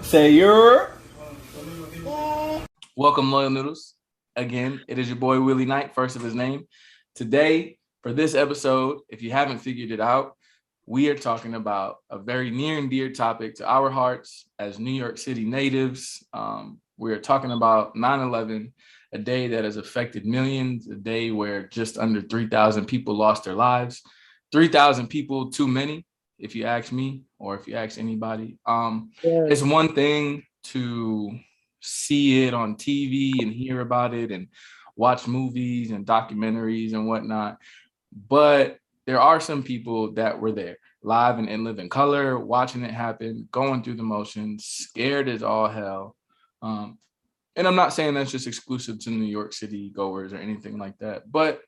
Say your. Welcome, Loyal Noodles. Again, it is your boy Willie Knight, first of his name. Today, for this episode, if you haven't figured it out, we are talking about a very near and dear topic to our hearts as New York City natives. We are talking about 9/11, a day that has affected millions, a day where just under 3,000 people lost their lives. 3,000 people too many, if you ask me, or if you ask anybody. It's one thing to see it on TV and hear about it and watch movies and documentaries and whatnot. But there are some people that were there live and in living color, watching it happen, going through the motions, scared as all hell. And I'm not saying that's just exclusive to New York City goers or anything like that. But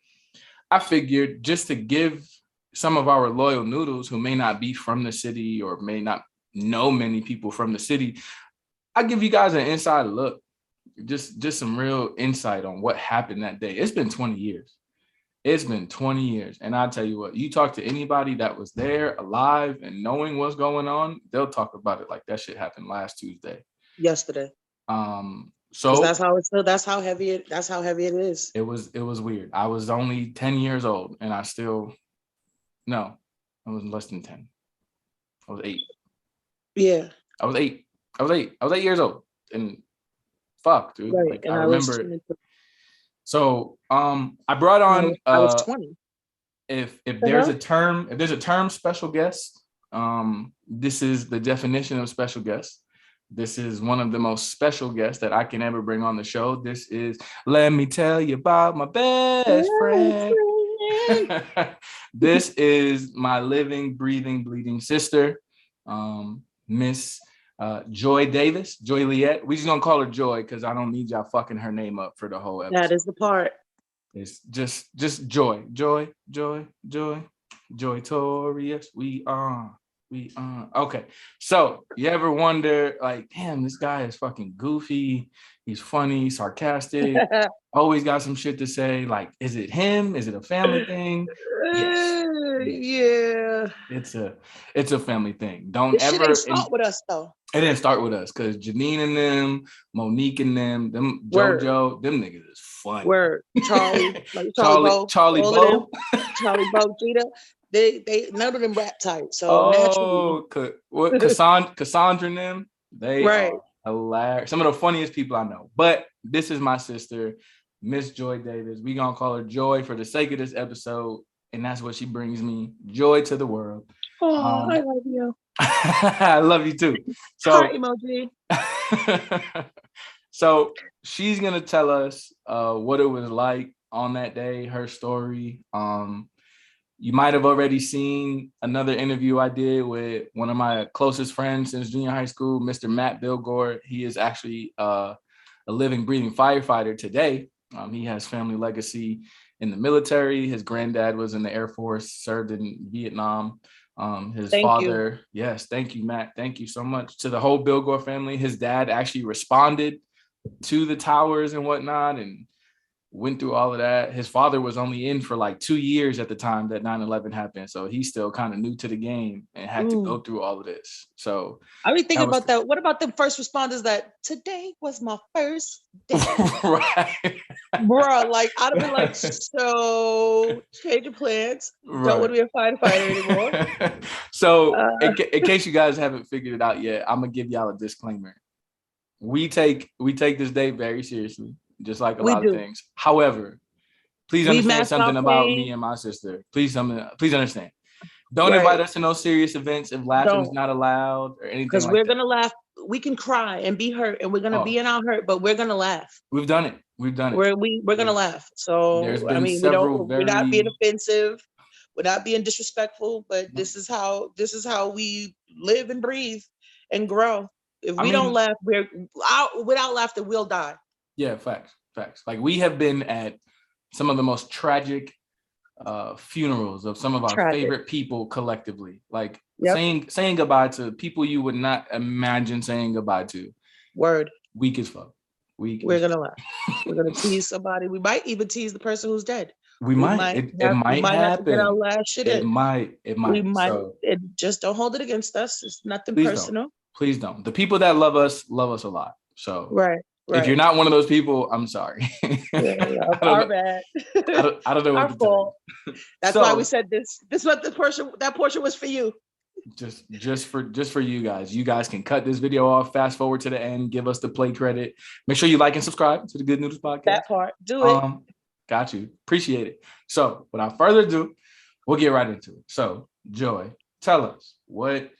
I figured just to give some of our loyal noodles who may not be from the city or may not know many people from the city, I give you guys an inside look, just some real insight on what happened that day. It's been 20 years. It's been 20 years. And I'll tell you what, you talk to anybody that was there alive and knowing what's going on, they'll talk about it like that shit happened last Tuesday. Yesterday. So that's how heavy it is. It was weird. I was only 10 years old and I was less than 10. I was 8. Yeah. I was 8 years old. And fuck, dude. Right. Like, and I remember it. So I brought on I was 20. If there's a term special guest, this is the definition of special guest. This is one of the most special guests that I can ever bring on the show. This is, let me tell you about my best friend. This is my living, breathing, bleeding sister, Miss Joy Davis, Joy Liette. We just gonna call her Joy because I don't need y'all fucking her name up for the whole episode. That is the part. It's just Joy Torius. We are. Okay. So you ever wonder, like, damn, this guy is fucking goofy. He's funny, sarcastic, always got some shit to say. Like, is it him? Is it a family thing? Yes. Yeah. It's a family thing. Don't this ever shit didn't start with us though. It didn't start with us because Janine and them, Monique and them JoJo, them niggas is funny. Word. Charlie Bo, Charlie Bo, Gita. They none of them rap type. So naturally. What Cassandra and them, they are hilarious. Some of the funniest people I know. But this is my sister, Miss Joy Davis. We gonna call her Joy for the sake of this episode, and that's what she brings me, joy to the world. Oh, I love you. I love you too. So heart emoji. So she's gonna tell us what it was like on that day, her story. You might have already seen another interview I did with one of my closest friends since junior high school, Mr. Matt Bilgore. He is actually a living, breathing firefighter today. He has family legacy in the military. His granddad was in the Air Force, served in Vietnam. His father, yes, thank you, Matt. Thank you so much to the whole Bilgore family. His dad actually responded to the towers and whatnot and went through all of that. His father was only in for like 2 years at the time that 9/11 happened. So he's still kind of new to the game and had to go through all of this. So I be thinking about that. What about the first responders that today was my first day? Right. Bro, like I'd have been like, so change your plans. Right. Don't want to be a firefighter anymore. So in case you guys haven't figured it out yet, I'm gonna give y'all a disclaimer. We take this day very seriously. Just like a lot of things. However, please understand something about me and my sister. Please understand. Don't invite us to no serious events if laughing is not allowed or anything. Because we're gonna laugh. We can cry and be hurt, and we're gonna be in our hurt, but we're gonna laugh. We've done it. We're gonna laugh. So I mean, we're not being offensive. We're not being disrespectful. But this is how we live and breathe and grow. If we don't laugh, without laughter, we'll die. Yeah, facts. Like we have been at some of the most tragic funerals of some of our favorite people collectively. Like saying goodbye to people you would not imagine saying goodbye to. Word. Weak as fuck. We're gonna laugh. We're gonna tease somebody. We might even tease the person who's dead. We might. It might happen. Have to get our last shit it might. We might. Just don't hold it against us. It's nothing personal. Please don't. The people that love us a lot. So right. If you're not one of those people, I'm sorry. Our bad. I don't know what our to fault. tell you. That's why we said this. This what that portion was for you. Just for you guys. You guys can cut this video off, fast forward to the end, give us the play credit. Make sure you like and subscribe to the Good Noodles podcast. That part. Do it. Got you. Appreciate it. So without further ado, we'll get right into it. So Joy, tell us what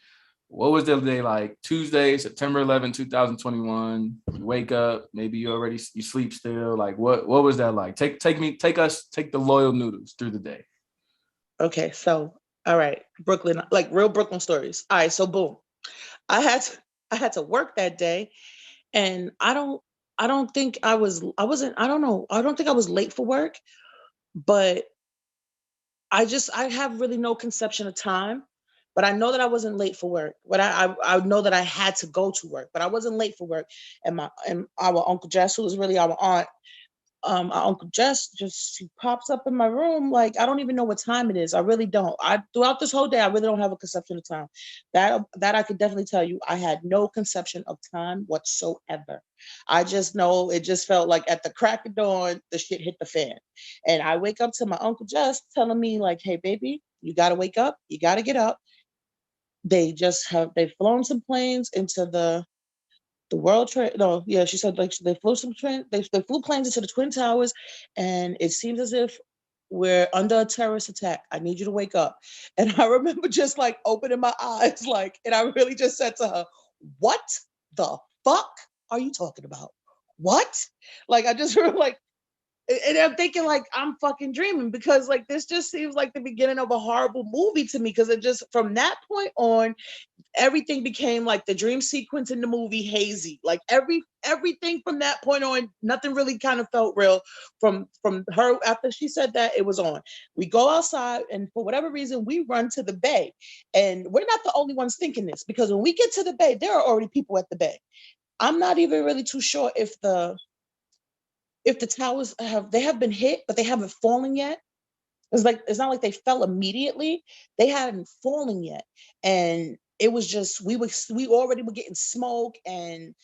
was the day like? Tuesday, September 11, 2021. You wake up, maybe you sleep still. Like what was that like? Take the loyal noodles through the day. Okay, so all right, Brooklyn, like real Brooklyn stories. All right, so boom. I had to work that day, and I don't think I don't think I was late for work, but I have really no conception of time. But I know that I wasn't late for work. But I know that I had to go to work, but I wasn't late for work. And our Uncle Jess, who was really our aunt, our Uncle Jess she pops up in my room. Like, I don't even know what time it is. I really don't. Throughout this whole day, I really don't have a conception of time. That I could definitely tell you. I had no conception of time whatsoever. I just know it just felt like at the crack of dawn, the shit hit the fan. And I wake up to my Uncle Jess telling me like, hey, baby, you got to wake up. You got to get up. They've flown some planes into the World Trade. No, yeah, she said like they flew planes into the Twin Towers, and it seems as if we're under a terrorist attack. I need you to wake up. And I remember just like opening my eyes, like, and I really just said to her, "What the fuck are you talking about? What?" Like I just heard like. And I'm thinking like I'm fucking dreaming because like this just seems like the beginning of a horrible movie to me because it just from that point on everything became like the dream sequence in the movie hazy. Like everything from that point on, nothing really kind of felt real from her. After she said that, it was on. We go outside and for whatever reason we run to the bay, and we're not the only ones thinking this because when we get to the bay, there are already people at the bay. I'm not even really too sure if the towers have been hit, but they haven't fallen yet. It's not like they fell immediately. They hadn't fallen yet. And it was just we already were getting smoke and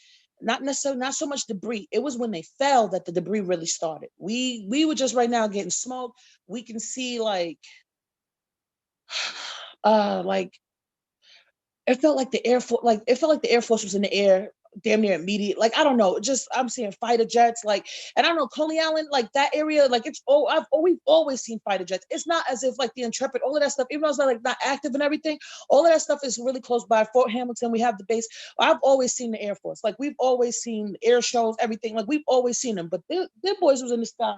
not so much debris. It was when they fell that the debris really started. We were just right now getting smoke. We can see like it felt like the Air Force was in the air damn near immediate. Like, I don't know, just I'm seeing fighter jets, like, and I don't know, Coney Island, like that area, like we've always seen fighter jets. It's not as if like the Intrepid, all of that stuff, even though it's not active and everything, all of that stuff is really close by. Fort Hamilton, we have the base. I've always seen the Air Force. Like we've always seen air shows, everything. Like we've always seen them, but their boys was in the sky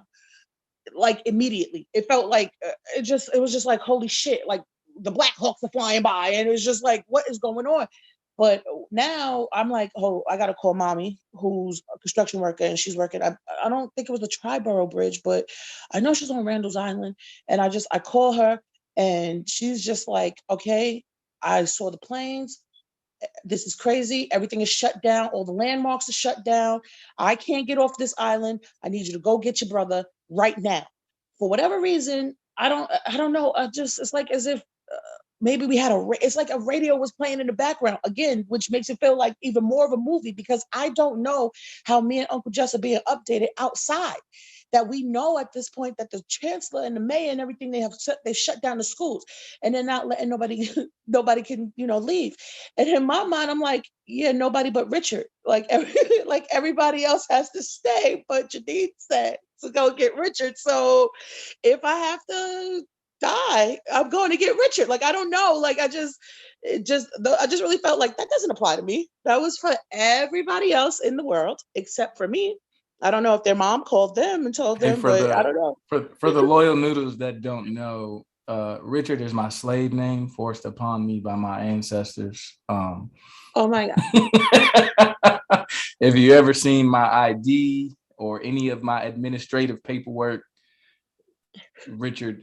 like immediately. It felt like it was just like holy shit, like the Black Hawks are flying by, and it was just like what is going on. But now I'm like, oh, I gotta call mommy, who's a construction worker, and she's working. I don't think it was the Triborough Bridge, but I know she's on Randall's Island. And I call her, and she's just like, okay, I saw the planes. This is crazy. Everything is shut down. All the landmarks are shut down. I can't get off this island. I need you to go get your brother right now. For whatever reason, I don't know. It's like as if maybe we had it's like a radio was playing in the background again, which makes it feel like even more of a movie because I don't know how me and Uncle Jess are being updated outside. That we know at this point that the chancellor and the mayor and everything they shut down the schools and they're not letting nobody can leave. And in my mind, I'm like, yeah, nobody but Richard. Like everybody else has to stay, but Janine said to go get Richard. So if I have to die, I'm going to get Richard. Like I don't know. Like I just really felt like that doesn't apply to me. That was for everybody else in the world except for me. I don't know if their mom called them and told them, but I don't know. For the loyal noodles that don't know, Richard is my slave name forced upon me by my ancestors. Oh my God. If you ever seen my ID or any of my administrative paperwork, Richard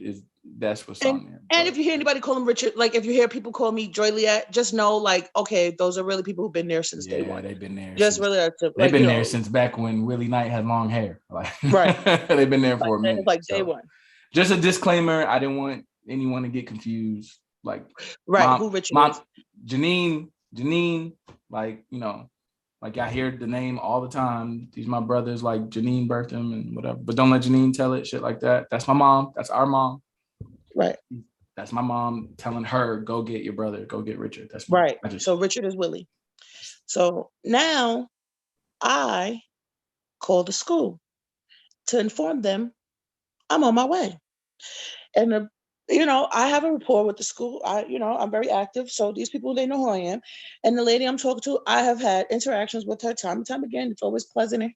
that's what's on there. And if you hear anybody call him Richard, like if you hear people call me Joy Liette, just know like, okay, those are really people who've been there since day one. They've been there. They've been there since back when Willie Knight had long hair. Like, right. They've been there for a minute. Like day one. Just a disclaimer. I didn't want anyone to get confused. Like, right. Who Richard is. Janine like, like I hear the name all the time. These my brothers, like Janine birthed him and whatever. But don't let Janine tell it, shit like that. That's my mom. That's our mom. Right. That's my mom telling her, go get your brother, go get Richard. That's right. So Richard is Willie. So now I called the school to inform them I'm on my way. And I have a rapport with the school. I'm very active. So these people, they know who I am. And the lady I'm talking to, I have had interactions with her time and time again. It's always pleasant and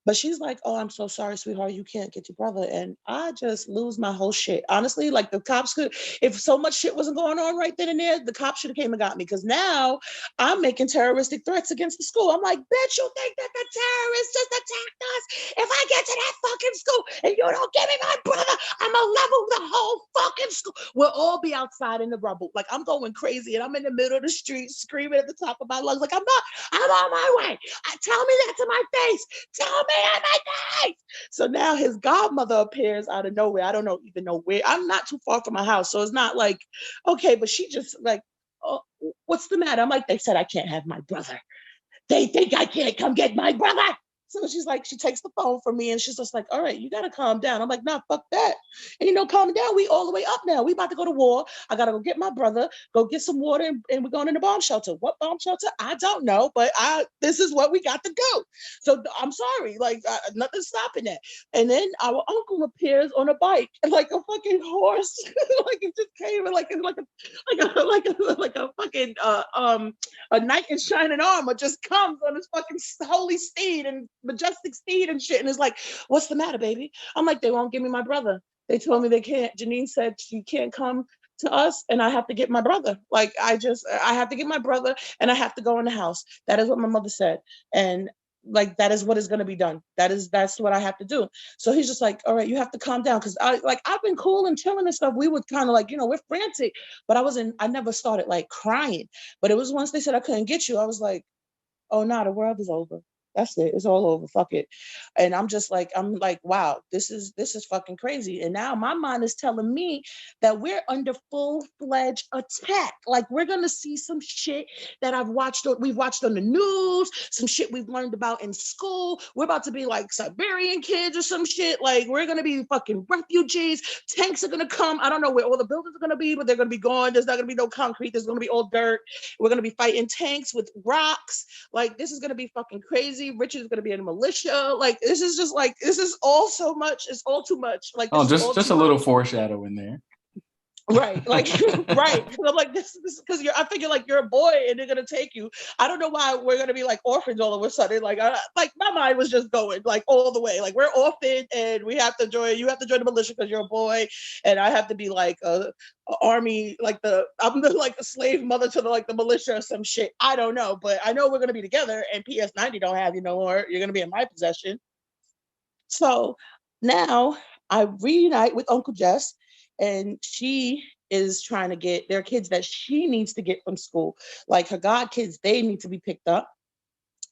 But she's like, oh, I'm so sorry, sweetheart, you can't get your brother. And I just lose my whole shit. Honestly, like the cops could, if so much shit wasn't going on right then and there, the cops should have came and got me. Because now I'm making terroristic threats against the school. I'm like, bitch, you think that the terrorists just attacked us? If I get to that fucking school and you don't give me my brother, I'm gonna level the whole fucking school. We'll all be outside in the rubble. Like I'm going crazy and I'm in the middle of the street screaming at the top of my lungs. Like I'm on my way. Tell me that to my face. Tell me at my face. So now his godmother appears out of nowhere. I don't even know where. I'm not too far from my house. So it's not like, okay, but she just like, oh, what's the matter? I'm like, they said I can't have my brother. They think I can't come get my brother. So she's like, she takes the phone from me and she's just like, all right, you got to calm down. I'm like, nah, fuck that. And calm down. We all the way up now. We about to go to war. I got to go get my brother, go get some water, and we're going in the bomb shelter. What bomb shelter? I don't know, but this is what we got to do. So I'm sorry, like nothing's stopping that. And then our uncle appears on a bike like a fucking horse. Like he just came in like a fucking a knight in shining armor just comes on his fucking holy steed and majestic steed and shit. And it's like, what's the matter, baby? I'm like, they won't give me my brother. They told me they can't. Janine said she can't come to us and I have to get my brother. Like, I have to get my brother and I have to go in the house. That is what my mother said. And like, that is what is going to be done. That's what I have to do. So he's just like, all right, you have to calm down. Cause I've been cool and chilling and stuff. We would kind of like, we're frantic, but I never started like crying. But it was once they said I couldn't get you, I was like, oh no, the world is over. That's it. It's all over. Fuck it. And I'm like, wow, this is fucking crazy. And now my mind is telling me that we're under full-fledged attack. Like we're gonna see some shit that we've watched on the news, some shit we've learned about in school. We're about to be like Siberian kids or some shit. Like we're gonna be fucking refugees. Tanks are gonna come. I don't know where all the buildings are gonna be, but they're gonna be gone. There's not gonna be no concrete. There's gonna be all dirt. We're gonna be fighting tanks with rocks. Like this is gonna be fucking crazy. Richard's gonna be in a militia. Like this is all so much. It's all too much. Like just a little foreshadowing there. Right, like right. Because I'm like this because I figure like you're a boy and they're gonna take you. I don't know why we're gonna be like orphans all of a sudden. Like my mind was just going like all the way. Like we're orphaned and we have to join. You have to join the militia because you're a boy, and I have to be like a army. I'm like a slave mother to the militia or some shit. I don't know, but I know we're gonna be together. And PS90 don't have you no more. You're gonna be in my possession. So now I reunite with Uncle Jess. And she is trying to get their kids that she needs to get from school. Like her god kids, they need to be picked up.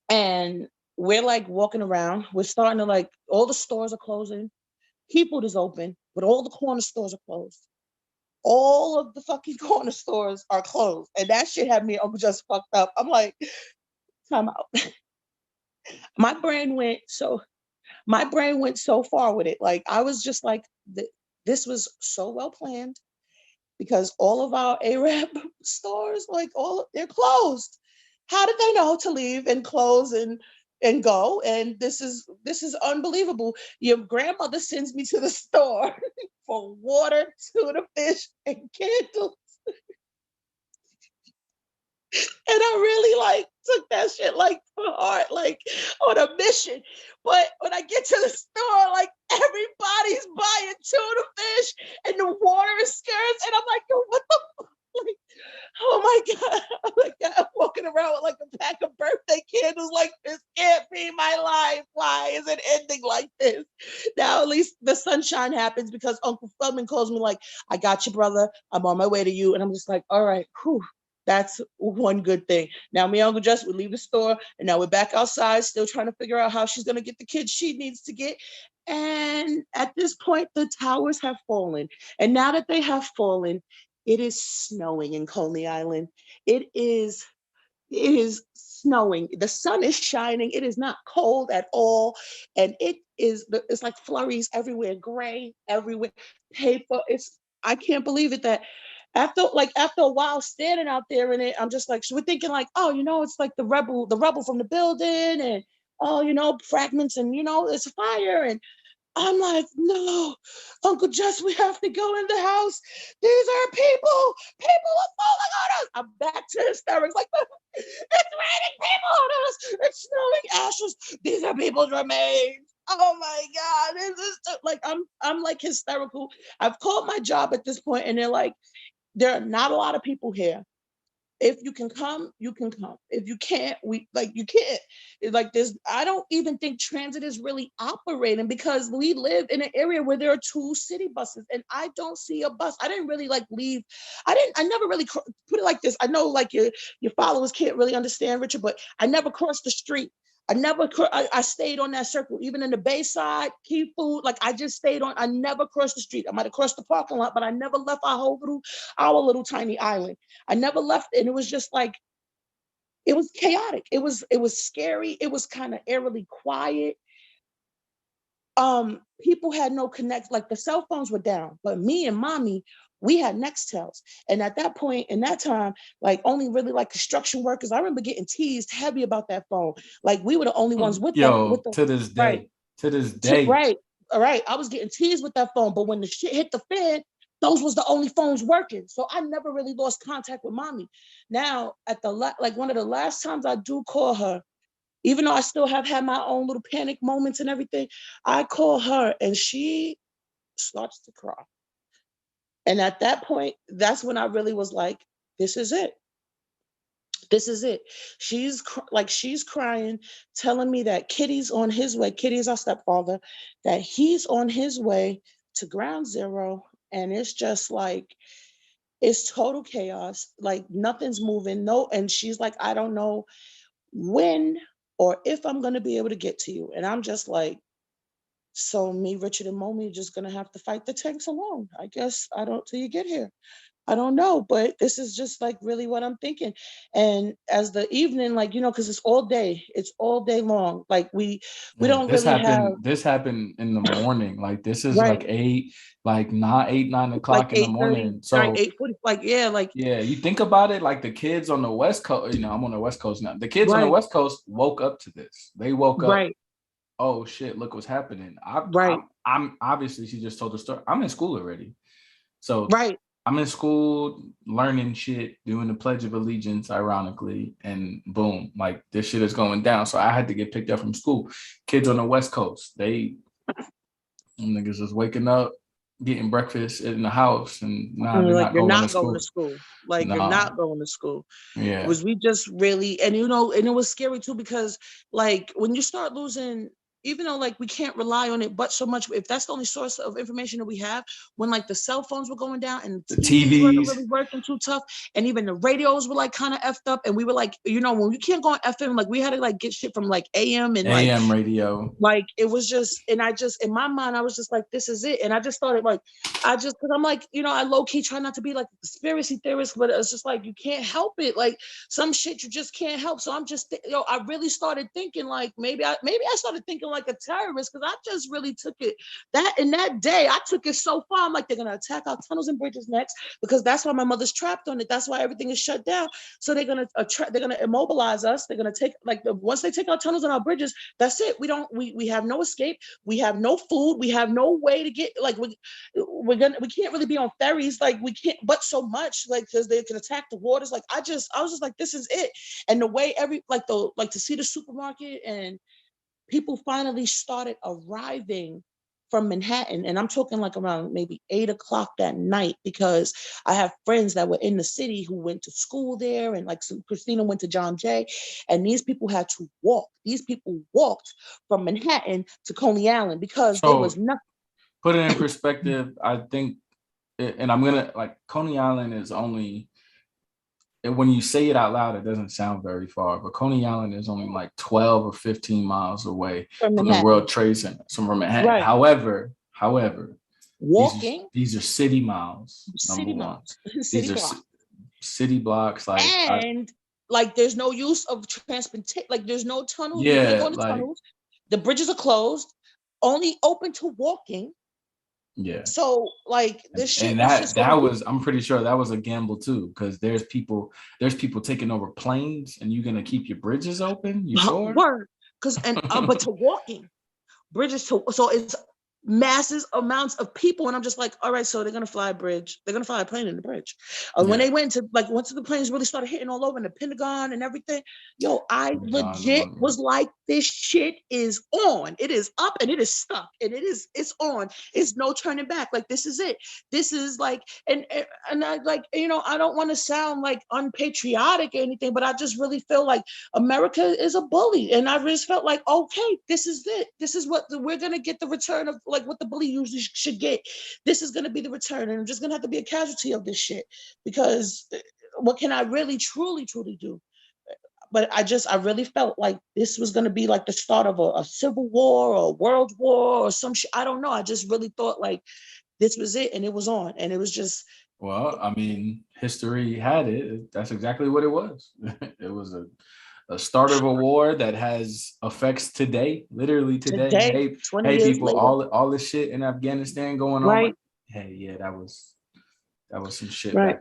And we're like walking around. We're starting to like, all the stores are closing. People is open, but all the corner stores are closed. All of the fucking corner stores are closed. And that shit had me Uncle Just fucked up. I'm like, time out. My brain went so far with it. Like I was just like, this was so well planned because all of our Arab stores, like they're closed. How did they know to leave and close and go? And this is unbelievable. Your grandmother sends me to the store for water, tuna fish, and candles. And I really like took that shit like for heart, like on a mission. But when I get to the store, like everybody's buying tuna fish and the water is scarce. And I'm like, yo, what the fuck? Like, oh my God. I'm like, I'm walking around with like a pack of birthday candles, like this can't be my life. Why is it ending like this? Now at least the sunshine happens because Uncle Feldman calls me like, I got you, brother. I'm on my way to you. And I'm just like, all right, whew. That's one good thing. Now me and Uncle Jess would leave the store and now we're back outside still trying to figure out how she's going to get the kids she needs to get. And at this point, the towers have fallen. And now that they have fallen, it is snowing in Coney Island. It is It is snowing. The sun is shining. It is not cold at all. And it's like flurries everywhere, gray everywhere, paper. I can't believe it that after a while standing out there in it, I'm just like, so we're thinking like, oh, it's like the rubble from the building, and oh, fragments, and it's a fire. And I'm like, no, Uncle Jess, we have to go in the house. These are people. People are falling on us. I'm back to hysterics. Like, it's raining people on us. It's snowing ashes. These are people's remains. Oh my God. This is like, I'm like hysterical. I've called my job at this point, and they're like, there are not a lot of people here. If you can come, you can come. If you can't, you can't. It's like this. I don't even think transit is really operating, because we live in an area where there are 2 city buses, and I don't see a bus. I didn't really leave. I never really put it like this. I know like your followers can't really understand, Richard, but I never crossed the street. I stayed on that circle, even in the Bayside, Key Food. Like I just stayed on. I never crossed the street. I might have crossed the parking lot, but I never left our little tiny island. I never left, and it was just like, it was chaotic. It was scary. It was kind of eerily quiet. People had no connect. Like the cell phones were down, but me and mommy, we had Nextels. And at that point, in that time, like only really like construction workers. I remember getting teased heavy about that phone. Like we were the only ones with to this day. Right. To this day. Right. All right. I was getting teased with that phone, but when the shit hit the fan, those was the only phones working. So I never really lost contact with mommy. Now, at one of the last times I do call her, even though I still have had my own little panic moments and everything, I call her and she starts to cry. And at that point, that's when I really was like, this is it. This is it. She's crying, telling me that Kitty's on his way. Kitty is our stepfather, that he's on his way to ground zero. And it's just like, it's total chaos. Like nothing's moving. No. And she's like, I don't know when or if I'm going to be able to get to you. And I'm just like, so me, Richard, and Momi are just going to have to fight the tanks alone. I guess till you get here. I don't know, but this is just like really what I'm thinking. And as the evening, because it's all day long. Like we don't this really happened. have. This happened in the morning. Like this is Right. like 9 o'clock in the morning. So 8:40. Yeah, you think about it, like the kids on the West Coast. I'm on the West Coast now. The kids on the Right. West Coast woke up to this. They woke up. Right. Oh shit! Look what's happening. I'm obviously, she just told the story. I'm in school already, so right. I'm in school learning shit, doing the Pledge of Allegiance, ironically, and boom, like this shit is going down. So I had to get picked up from school. Kids on the West Coast, niggas is waking up, getting breakfast in the house, and they're not going to school. Like you're not going to school. Yeah, was we just really, and and it was scary too, because like when you start losing, even though like we can't rely on it but so much, if that's the only source of information that we have, when like the cell phones were going down and the TVs weren't really working too tough, and even the radios were like kind of effed up, and we were like, when we can't go on FM, like we had to like get shit from like AM and AM radio. Like it was just, and I just, in my mind, I was just like, this is it. And I just started like, because I'm like, I low key try not to be like a conspiracy theorist, but it's just like, you can't help it. Like some shit you just can't help. So I'm just, I really started thinking like, maybe I started thinking like a terrorist, because I just really took it in that day, I took it so far. I'm like, they're going to attack our tunnels and bridges next, because that's why my mother's trapped on it. That's why everything is shut down. So they're going to immobilize us. They're going to take, once they take our tunnels and our bridges, that's it. We have no escape. We have no food. We have no way to get, like, we can't really be on ferries. Like we can't, but so much, like, because they can attack the waters. Like I was just like, this is it. And the way to see the supermarket, and people finally started arriving from Manhattan. And I'm talking like around maybe 8 o'clock that night, because I have friends that were in the city who went to school there. And like Christina went to John Jay, and these people had to walk. These people walked from Manhattan to Coney Island because there was nothing. Put it in perspective, I think, and I'm going to, like, Coney Island is only, when you say it out loud, it doesn't sound very far, but Coney Island is only like 12 or 15 miles away from the World Trade Center, from Manhattan. Right. However, walking, these are city miles. City miles. These are city blocks. Like, and like there's no use of transportation, like there's no tunnels, you can't go in the tunnels, the bridges are closed, only open to walking. Yeah. So like this shit and was just that was, I'm pretty sure that was a gamble too, because there's people taking over planes, and you're gonna keep your bridges open. You sure? Word. Because but to walking bridges to, so it's massive amounts of people, and I'm just like, all right, so they're gonna fly a bridge, they're gonna fly a plane in the bridge. When they went to, like, once the planes really started hitting all over in the Pentagon and everything, yo, I legit was like, this shit is on, it is up and it is stuck and it's on, it's no turning back, like this is it, this is like, and I, like, you know, I don't want to sound like unpatriotic or anything, but I just really feel like America is a bully, and I just felt like, okay, this is it, this is what we're gonna get the return of, like what the bully usually should get. This is going to be the return, and I'm just going to have to be a casualty of this shit, because what can I really truly do? But I really felt like this was going to be like the start of a civil war or a world war or some shit. I don't know. I just really thought like this was it, and it was on, and it was just. Well, I mean, history had it. That's exactly what it was. It was a start of a war that has effects today, literally today. Hey, 20 years people, later. all this shit in Afghanistan going on. Like, hey, yeah, that was some shit. Right.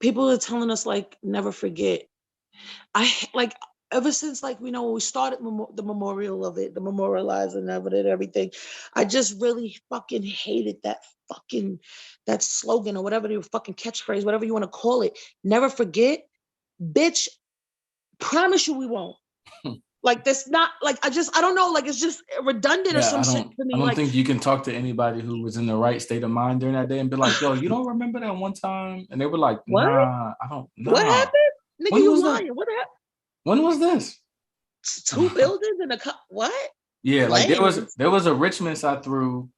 People are telling us like, never forget. I like, ever since, like, you know, when we started the memorial of it, the memorializing of it and everything, I just really fucking hated that slogan or whatever, the fucking catchphrase, whatever you want to call it. Never forget, bitch. Promise you we won't. Like, that's not like, I don't know, like it's just redundant or some shit to me. I don't like, think you can talk to anybody who was in the right state of mind during that day and be like, yo, you don't remember that one time? And they were like, what? nah, I don't know. What happened? Nigga, when you lying. What happened? When was this? 2 buildings and what? Yeah, like there was a Richmond I threw,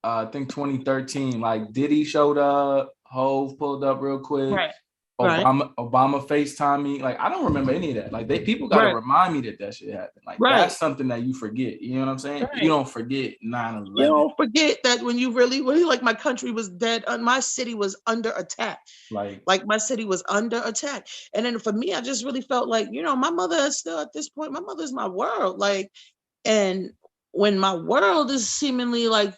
I think 2013. Like Diddy showed up, Hove pulled up real quick. Right. Obama FaceTime me. Like, I don't remember any of that. Like, people got to remind me that shit happened. Like, that's something that you forget. You know what I'm saying? Right. You don't forget 9/11. You don't forget that when you really like, my country was dead. My city was under attack. Like my city was under attack. And then for me, I just really felt like, you know, my mother is still, at this point, my mother's my world. Like, and when my world is seemingly like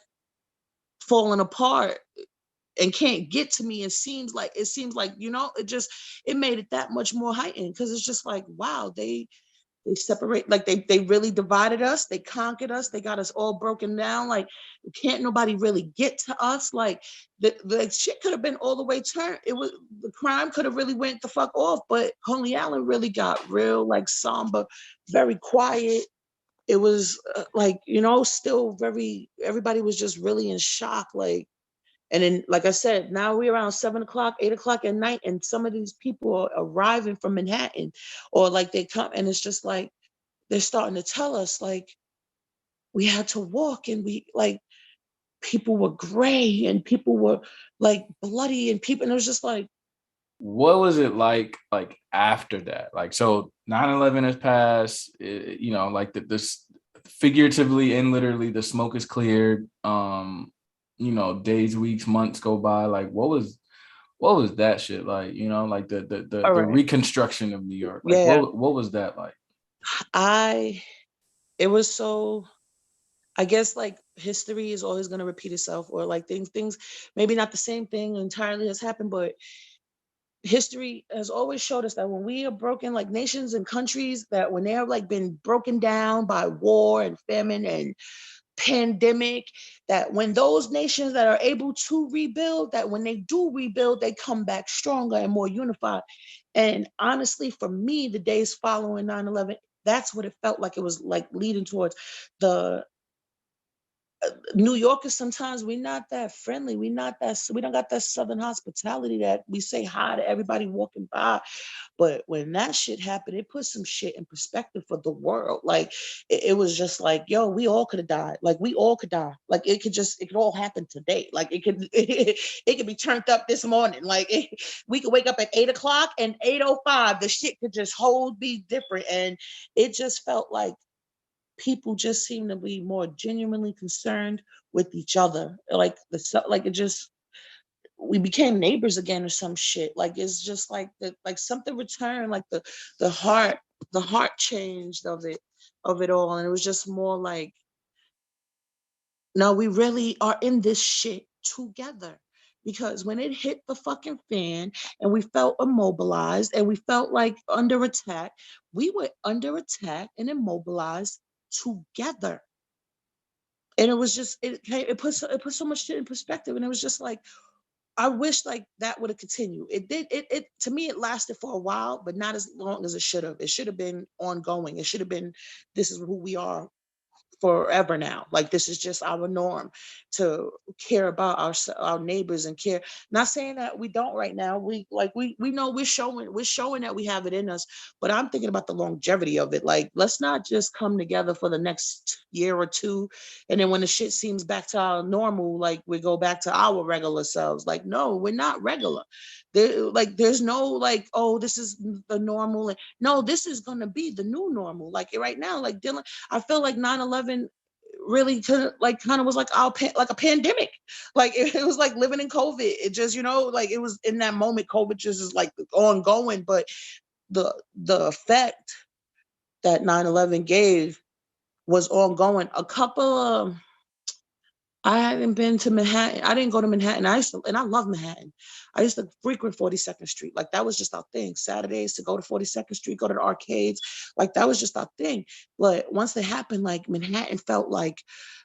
falling apart and can't get to me, it seems like, you know, it made it that much more heightened, because it's just like, wow, they separate, like they really divided us, they conquered us, they got us all broken down. Like, can't nobody really get to us. Like, the shit could have been all the way turned. The crime could have really went the fuck off, but Coney Island really got real, like, somber, very quiet. It was like, you know, still everybody was just really in shock. Like, and then, like I said, now we're around 7 o'clock, 8 o'clock at night, and some of these people are arriving from Manhattan, or like they come, and it's just like, they're starting to tell us, like, we had to walk, and people were gray, and people were like bloody, and it was just like. What was it like after that? Like, so 9/11 has passed, you know, like this figuratively and literally, the smoke is cleared. You know, days, weeks, months go by. Like, what was that shit like? You know, like the reconstruction of New York. Like, what was that like? It was so, I guess, like, history is always going to repeat itself, or like things, maybe not the same thing entirely has happened, but history has always showed us that when we are broken, like nations and countries, that when they have like been broken down by war and famine and pandemic, that when those nations that are able to rebuild, that when they do rebuild, they come back stronger and more unified. And honestly, for me, the days following 9/11, that's what it felt like. It was like leading towards the New Yorkers. Sometimes we're not that friendly. We don't got that Southern hospitality that we say hi to everybody walking by. But when that shit happened, it put some shit in perspective for the world. Like, it was just like, yo, we all could have died. Like, we all could die. Like, it could all happen today. Like, it could be turned up this morning. Like, we could wake up at 8 o'clock, and 8:05, the shit could just be different. And it just felt like people just seem to be more genuinely concerned with each other. Like, it just, we became neighbors again or some shit. Like it's just like something returned, like the heart changed of it all. And it was just more like, no, we really are in this shit together. Because when it hit the fucking fan and we felt immobilized and we felt like under attack, we were under attack and immobilized together. And it was just, it put so much shit in perspective. And it was just like, I wish like that would have continued. It did. It to me, it lasted for a while, but not as long as it should have. It should have been ongoing. It should have been, this is who we are forever now. Like this is just our norm to care about our neighbors and care. Not saying that we don't right now. We know we're showing that we have it in us, but I'm thinking about the longevity of it. Like let's not just come together for the next year or two and then when the shit seems back to our normal, like we go back to our regular selves. Like no, we're not regular. There's no like, oh, this is the normal. No, this is gonna be the new normal. Like right now, like Dylan, I feel like 9/11 really kind of was like like a pandemic. Like it was like living in COVID. It just, like it was in that moment, COVID just is like ongoing, but the effect that 9/11 gave was ongoing. I hadn't been to Manhattan. I didn't go to Manhattan. And I love Manhattan. I used to frequent 42nd Street. Like that was just our thing. Saturdays to go to 42nd Street, go to the arcades. Like that was just our thing. But once it happened, like Manhattan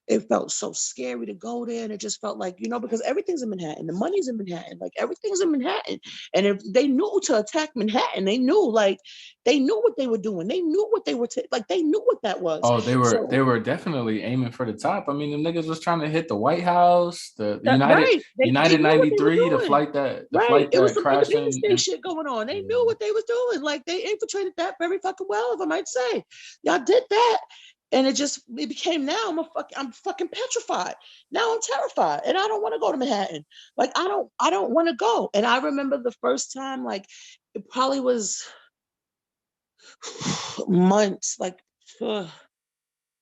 it felt so scary to go there. And it just felt like, because everything's in Manhattan. The money's in Manhattan. Like everything's in Manhattan. And if they knew to attack Manhattan, they knew what they were doing. They knew what they were, they knew what that was. Oh, they were definitely aiming for the top. I mean, the niggas was trying to hit the White House, the United 93, the flight that it was some crashed Independence Day shit going on. They knew what they was doing. Like they infiltrated that very fucking well, if I might say. Y'all did that. And it became now I'm fucking petrified. Now I'm terrified. And I don't want to go to Manhattan. Like I don't want to go. And I remember the first time, like it probably was months, like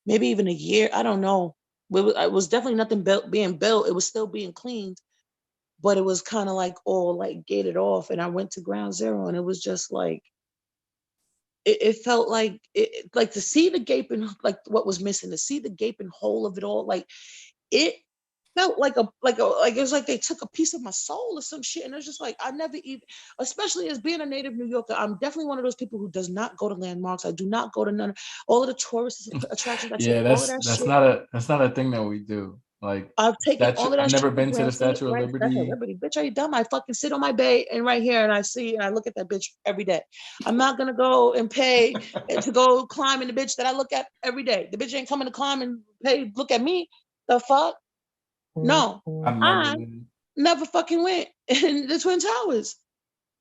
maybe even a year. I don't know. It was definitely nothing being built. It was still being cleaned, but it was kind of like all like gated off. And I went to Ground Zero, and it was just like it felt like like to see the gaping, like what was missing, to see the gaping hole of it all. Like it felt like it was like they took a piece of my soul or some shit. And it's just like I never even, especially as being a native New Yorker, I'm definitely one of those people who does not go to landmarks. I do not go to all of the tourist attractions. That's not a thing that we do. Like I've taken all of that. I've never been to the Statue of Liberty. Bitch, are you dumb? I fucking sit on my bay and right here, and I see and I look at that bitch every day. I'm not gonna go and pay to go climb in the bitch that I look at every day. The bitch ain't coming to climb and pay. Look at me. The fuck? No, I never fucking went in the Twin Towers.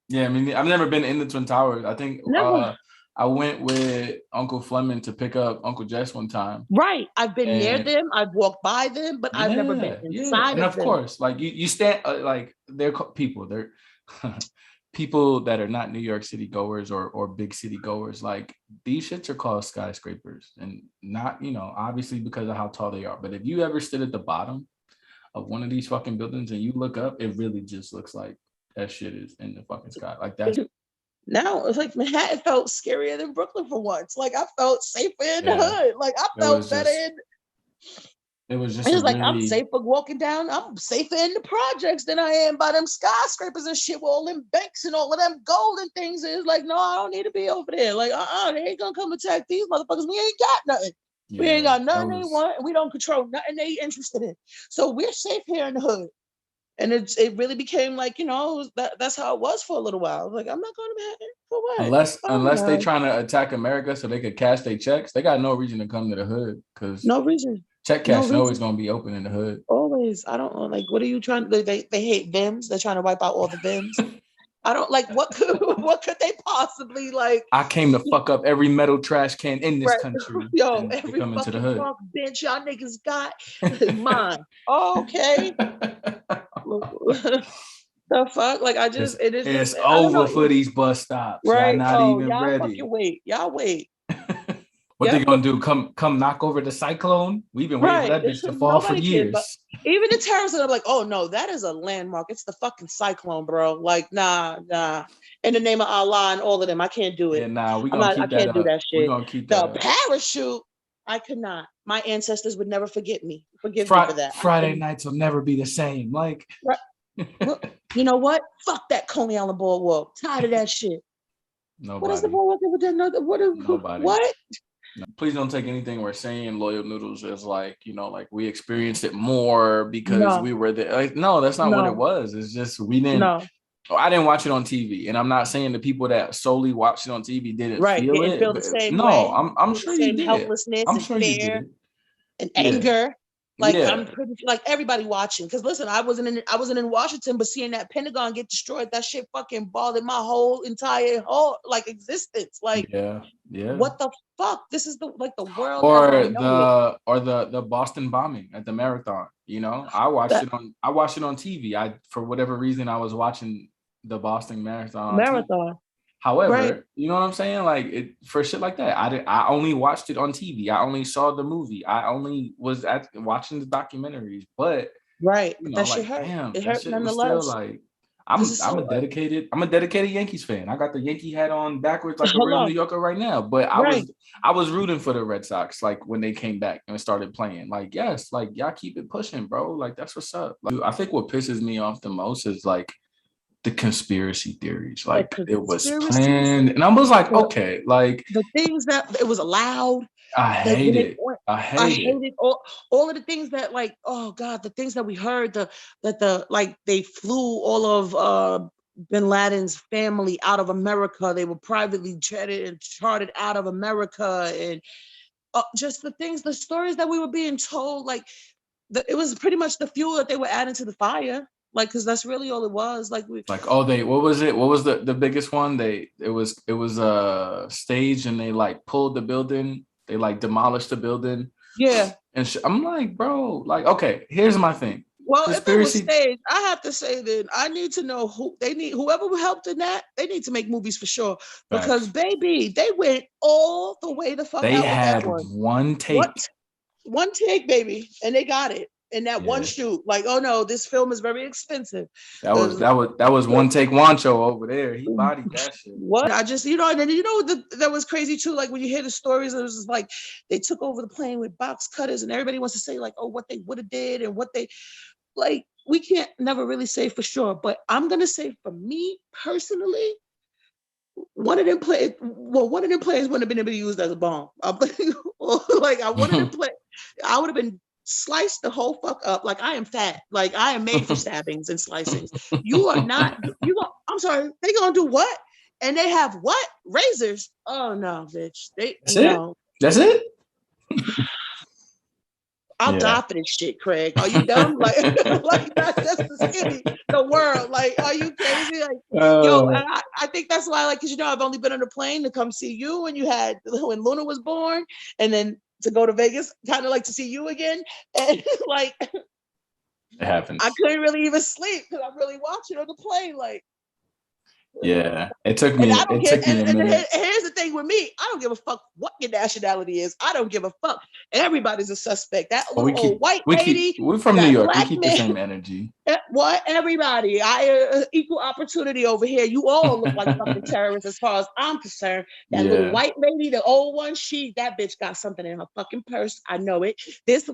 Yeah, I mean, I've never been in the Twin Towers. I think I went with Uncle Fleming to pick up Uncle Jess one time. Right. I've been near them. I've walked by them, but I've never been inside and of them. Course, like you stand, like they're people. They're people that are not New York City goers or big city goers. Like these shits are called skyscrapers, and not, obviously because of how tall they are. But if you ever stood at the bottom of one of these fucking buildings and you look up, it really just looks like that shit is in the fucking sky. Like that's now it's like Manhattan felt scarier than Brooklyn for once. Like I felt safer in the hood. Like I felt better it was just like I'm safer walking down. I'm safer in the projects than I am by them skyscrapers and shit with all them banks and all of them golden things. It's like, no, I don't need to be over there. Like, they ain't gonna come attack these motherfuckers. We ain't got nothing. We ain't got nothing they want, and we don't control nothing they interested in. So we're safe here in the hood. And it really became like, that's how it was for a little while. Like, I'm not going to Manhattan for what? Unless they trying to attack America so they could cash their checks, they got no reason to come to the hood because no reason. Check cash is always going to be open in the hood. Always. I don't know. Like, what are you trying to? They hate VIMs. They're trying to wipe out all the VIMs. I don't like what could they possibly like? I came to fuck up every metal trash can in this country. Yo, every fucking to the hood. Bench y'all niggas got mine. Okay. The fuck? Like it's over for these bus stops. Right. Y'all not even y'all ready. Fucking wait. Y'all wait. What they gonna do? Come knock over the cyclone? We've been waiting for that bitch to fall for years. But even the terrorists are like, oh no, that is a landmark. It's the fucking cyclone, bro. Like, nah. In the name of Allah and all of them, I can't do it. Yeah, nah, we gonna keep that. I can't do that shit. We gonna keep that. The parachute, I could not. My ancestors would never forgive me for that. Friday nights will never be the same. Like, well, you know what? Fuck that Coney Island boardwalk. Tired of that shit. Nobody. What is the boardwalk ever done? Nobody. What? No. Please don't take anything we're saying. Loyal Noodles is like, like we experienced it more because we were there. Like, no, that's not what it was. It's just we didn't. No. I didn't watch it on TV, and I'm not saying the people that solely watched it on TV didn't feel it. Feel the same no, way. I'm sure you did. Helplessness I'm sure you did. And anger. Like I'm pretty like everybody watching. Because listen, I wasn't in Washington, but seeing that Pentagon get destroyed, that shit fucking bothered my whole entire existence. Like, what the fuck? This is the world. Or the Boston bombing at the marathon. I watched it on TV. For whatever reason I was watching the Boston Marathon. However, you know what I'm saying? Like for shit like that, I only watched it on TV. I only saw the movie. I only was watching the documentaries. But that shit hurt. Damn, it hurt nonetheless. Still like I'm a dedicated Yankees fan. I got the Yankee hat on backwards like a real New Yorker right now. But I was rooting for the Red Sox like when they came back and started playing. Like yes, like y'all keep it pushing, bro. Like that's what's up. Like, I think what pisses me off the most is like the conspiracy theories, like it was planned, and I was like, okay, like the things that it was allowed. I hate it. I hated all of the things that, like, oh god, the things that we heard, that they flew all of Bin Laden's family out of America. They were privately jetted and chartered out of America, and just the stories that we were being told, like it was pretty much the fuel that they were adding to the fire. Like, because that's really all it was. Like what was it? What was the biggest one? It was a stage, and they like pulled the building. They like demolished the building. Yeah. And I'm like, bro, like, okay, here's my thing. Well, conspiracy. If it was staged, I have to say that I need to know whoever helped in that, they need to make movies for sure. Because baby, they went all the way the fuck out. They had one take. One take, baby, and they got it. In that one shoot, like, oh no, this film is very expensive. That was one take Wancho over there. He bodied that shit. What? I just, and then that was crazy too. Like when you hear the stories, it was just like they took over the plane with box cutters, and everybody wants to say like, oh, what they would have did and what they like. We can't never really say for sure, but I'm gonna say for me personally, one of them planes wouldn't have been able to use as a bomb. Like I would have been slice the whole fuck up. Like I am fat. Like I am made for stabbings and slicings. You are not. I'm sorry. They gonna do what? And they have what? Razors? Oh no, bitch. That's it. I'll die for this shit, Craig. Are you dumb? Like that's the skinny, the world. Like, are you crazy? Like, I think that's why, like, because I've only been on a plane to come see you when Luna was born, and then to go to Vegas, kind of like to see you again. And like, it happens. I couldn't really even sleep because I'm really watching on the plane. Like, yeah, it took me. And here's the thing with me: I don't give a fuck what your nationality is. I don't give a fuck. Everybody's a suspect. That old white lady. We're from New York. We keep the same energy. What? Everybody. Equal opportunity over here. You all look like fucking terrorists as far as I'm concerned. That little white lady, the old one, that bitch got something in her fucking purse. I know it. This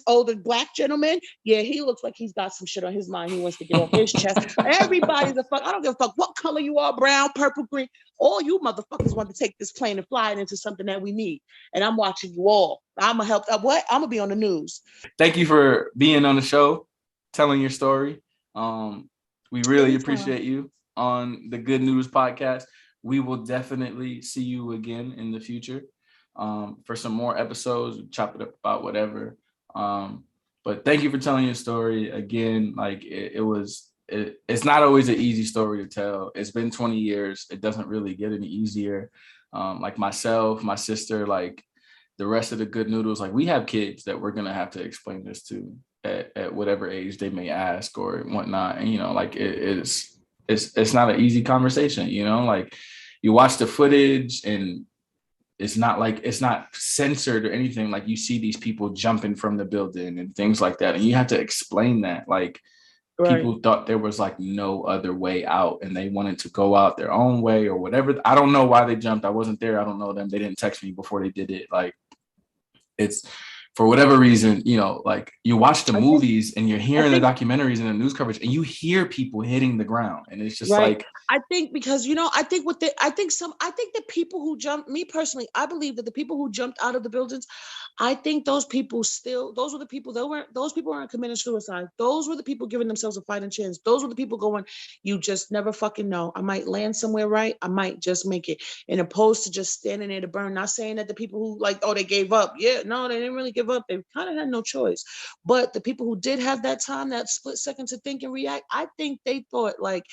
older black gentleman, he looks like he's got some shit on his mind. He wants to get off his chest. Everybody's a fuck. I don't give a fuck what color you are, brown, purple, green. All you motherfuckers want to take this plane and fly it into something that we need. And I'm watching you all. I'm going to help. I'm going to be on the news. Thank you for being on the show, telling your story. We really appreciate you on the Good News podcast. We will definitely see you again in the future for some more episodes. Chop it up about whatever. But thank you for telling your story again. Like it's not always an easy story to tell. It's been 20 years. It doesn't really get any easier. Like myself, my sister, like the rest of the Good Noodles, like we have kids that we're gonna have to explain this to at whatever age they may ask or whatnot. And like it's not an easy conversation. Like you watch the footage and it's not censored or anything. Like, you see these people jumping from the building and things like that, and you have to explain that. Like, people thought there was like no other way out, and they wanted to go out their own way or whatever. I don't know why they jumped. I wasn't there. I don't know them. They didn't text me before they did it. Like, it's for whatever reason, you know, like, you watch the movies and you're hearing the documentaries and the news coverage, and you hear people hitting the ground, and it's just like, I think because, you know, I think the people who jumped, me personally, I believe that the people who jumped out of the buildings, I think those were the people those people weren't committing suicide. Those were the people giving themselves a fighting chance. Those were the people going, you just never fucking know. I might land somewhere right. I might just make it. And opposed to just standing there to burn. Not saying that the people who like, oh, they gave up. Yeah, no, they didn't really give up. They kind of had no choice. But the people who did have that time, that split second to think and react, I think they thought like,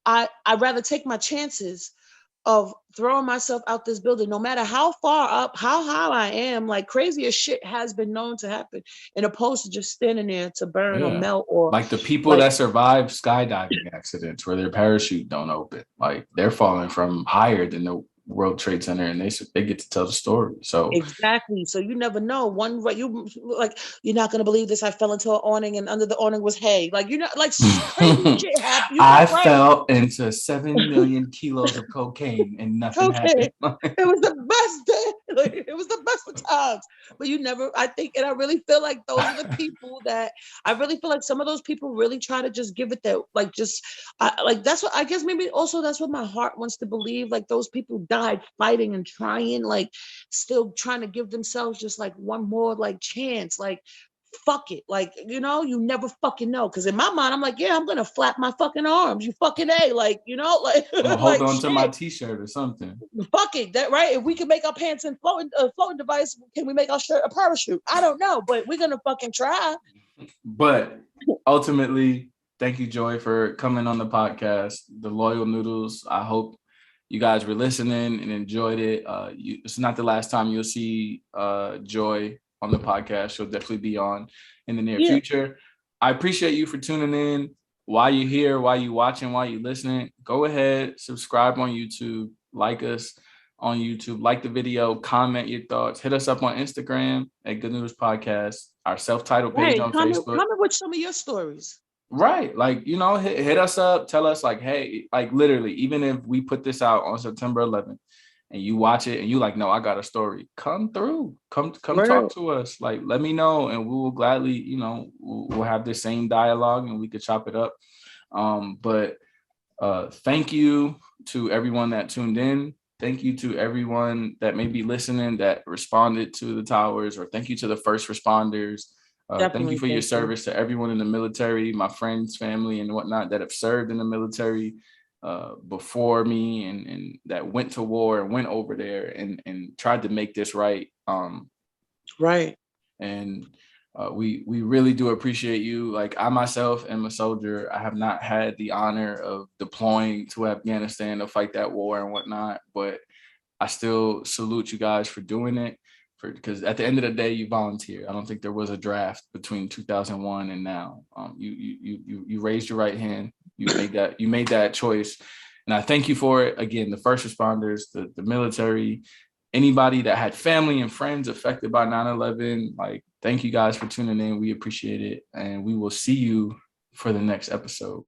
I'd rather take my chances of throwing myself out this building, no matter how far up, how high I am. Like, crazy as shit has been known to happen, and opposed to just standing there to burn or melt. Or like the people that survive skydiving accidents where their parachute don't open, like, they're falling from higher than the World Trade Center, and they get to tell the story. So exactly. So you never know. You're not gonna believe this. I fell into an awning, and under the awning was hay. Like, you know, like crazy shit happened. I fell into 7 million kilos of cocaine and nothing happened. It was the best day. Like, it was the best of times. But you never. I think, and I really feel like those are the people that I really feel like some of those people really try to just give it that, like, just like, that's what I guess maybe also that's what my heart wants to believe. Like, those people died fighting and trying, like, still trying to give themselves just like one more like chance. Like, fuck it. Like, you know, you never fucking know. Because in my mind, I'm like, yeah, I'm gonna flap my fucking arms. You fucking A. Like, you know, like, I'm gonna hold on to my t-shirt or something. Fuck it. That right. If we can make our pants and floating device, can we make our shirt a parachute? I don't know, but we're gonna fucking try. But ultimately, thank you, Joy, for coming on the podcast. The Loyal Noodles. I hope you guys were listening and enjoyed it. It's not the last time you'll see Joy on the podcast. She'll definitely be on in the near future. I appreciate you for tuning in. While you're here, while you're watching, while you're listening, go ahead, subscribe on YouTube, like us on YouTube, like the video, comment your thoughts, hit us up on Instagram at Good News Podcast, our self-titled page on Facebook. Comment with some of your stories. Right. Like, you know, hit us up, tell us like, hey, like, literally, even if we put this out on September 11th and you watch it and you like, no, I got a story, come through, come talk to us. Like, let me know, and we will gladly, you know, we'll have the same dialogue and we could chop it up. But thank you to everyone that tuned in. Thank you to everyone that may be listening that responded to the towers, or thank you to the first responders. Thank you for your service to everyone in the military, my friends, family, and whatnot that have served in the military before me, and that went to war and went over there and tried to make this right. Right. And we really do appreciate you. Like, I myself am a soldier. I have not had the honor of deploying to Afghanistan to fight that war and whatnot, but I still salute you guys for doing it. Because at the end of the day, you volunteer. I don't think there was a draft between 2001 and now. You raised your right hand. You made that choice, and I thank you for it. Again, the first responders, the military, anybody that had family and friends affected by 9/11. Like, thank you guys for tuning in. We appreciate it, and we will see you for the next episode.